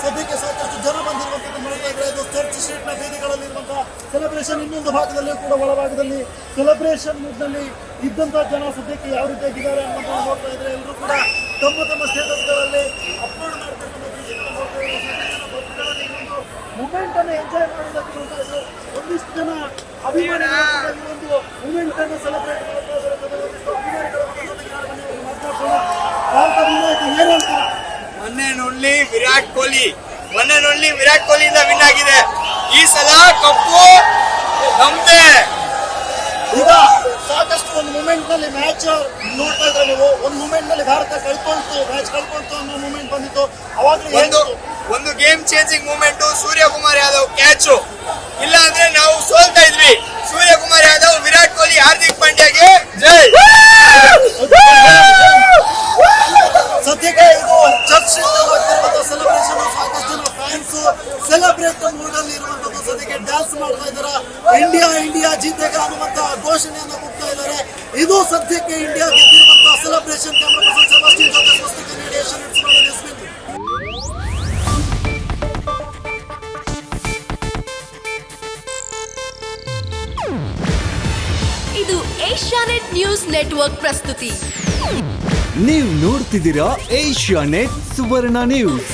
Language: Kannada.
ಸದ್ಯಕ್ಕೆ ಸಾಕಷ್ಟು ಜನ ಬಂದಿರುವಂತದ್ದು ನೋಡ್ತಾ ಇದ್ರೆ ಇದು ಚರ್ಚ್ ಸ್ಟ್ರೀಟ್ ನ ಬೀದಿಗಳಲ್ಲಿರುವಂತಹ ಸೆಲೆಬ್ರೇಷನ್ ಇನ್ನೊಂದು ಭಾಗದಲ್ಲಿ ಕೂಡ ಒಳಭಾಗದಲ್ಲಿ ಸೆಲೆಬ್ರೇಷನ್ ಮೂಡ್ನಲ್ಲಿ ಇದ್ದಂತಹ ಜನ ಸದ್ಯಕ್ಕೆ ಯಾವ ರೀತಿಯಾಗಿದ್ದಾರೆ ಅನ್ನೋದನ್ನ ನೋಡ್ತಾ ಇದ್ರೆ ಎಲ್ಲರೂ ಕೂಡ ತಮ್ಮ ತಮ್ಮ ಸ್ಟೇಟಸ್ಗಳಲ್ಲಿ ಅಪ್ಲೋಡ್ ಮೂಮೆಂಟ್ ಅನ್ನು ಎಂಜಾಯ್ ಮಾಡೋದಕ್ಕೆ ನೋಡ್ತಾ ಇದ್ರು. ಒಂದಿಷ್ಟು ಜನ ಅಭಿಮಾನಿಗಳು ಈ ಒಂದು ಮೂಮೆಂಟ್ ಅನ್ನು ಸೆಲೆಬ್ರೇಟ್ ಮಾಡ್ತಾ ಇದ್ದಾರೆ. ಒಂದಿಷ್ಟು ಅಭಿಮಾನಿಗಳು ಏನು ಹೇಳ್ತಾರೆ? ವಿರಾಟ್ ಕೊಹ್ಲಿಯಿಂದ ವಿನ್ ಆಗಿದೆ. ಈ ಸಲ ಕಪ್ಪು ನಮ್ದೇ. ಈಗ ಸಾಕಷ್ಟು ಒಂದು ಮೂಮೆಂಟ್ ನಲ್ಲಿ ಮ್ಯಾಚ್ ನೋಡ್ತಾ ಇದ್ರೆ ನೀವು ಒಂದು ಮೂಮೆಂಟ್ ನಲ್ಲಿ ಭಾರತ ಮ್ಯಾಚ್ ಕಳ್ಕೊಳ್ತು ಅನ್ನೋ ಮೂಮೆಂಟ್ ಬಂದಿತ್ತು. ಅವಾಗಲೂ ಒಂದು game changing moment. Suryakumar Yadav catch ಇಲ್ಲ ಅಂದ್ರೆ ನಾವು ಸೋಲ್ತಾ ಇದ್ವಿ. ಸೂರ್ಯಕುಮಾರ್ ಯಾದವ್, ವಿರಾಟ್ ಕೊಹ್ಲಿ, ಹಾರ್ದಿಕ್ ಪಾಂಡ್ಯಾಗೆ ಜೈ. ಸದ್ಯಕ್ಕೆ ಇದು ಚರ್ಚ್ ಸೆಲೆಬ್ರೇಷನ್. ಸಾಕಷ್ಟು ಜನ ಫ್ಯಾನ್ಸ್ ಸೆಲೆಬ್ರೇಟ್ ಮೂಡ್ ಅಲ್ಲಿ ಇರುವಂತದ್ದು. ಸದ್ಯಕ್ಕೆ ಡ್ಯಾನ್ಸ್ ಮಾಡ್ತಾ ಇದ್ದಾರೆ. ಇಂಡಿಯಾ ಇಂಡಿಯಾ ಜೀತೆಗ ಅನ್ನುವಂತ ಘೋಷಣೆಯನ್ನು ಕೊಡ್ತಾ ಇದ್ದಾರೆ. ಇದು ಸದ್ಯಕ್ಕೆ ಇಂಡಿಯಾ ಗೆದ್ದಿರುವಂತಹ ಸೆಲೆಬ್ರೇಷನ್. ಕ್ಯಾಮರಾ ಪರ್ಸನ್ ಸೆಬಾಸ್ಟಿಯನ್ ಜೊತೆ ಪುಸ್ತಕ ರೇಡಿಯೇಷನ್ ಇದು ಏಷ್ಯಾನೆಟ್ ನ್ಯೂಸ್ ನೆಟ್ವರ್ಕ್ ಪ್ರಸ್ತುತಿ. ನೀವು ನೋಡ್ತಿದ್ದೀರಾ ಏಷ್ಯಾನೆಟ್ ಸುವರ್ಣ ನ್ಯೂಸ್.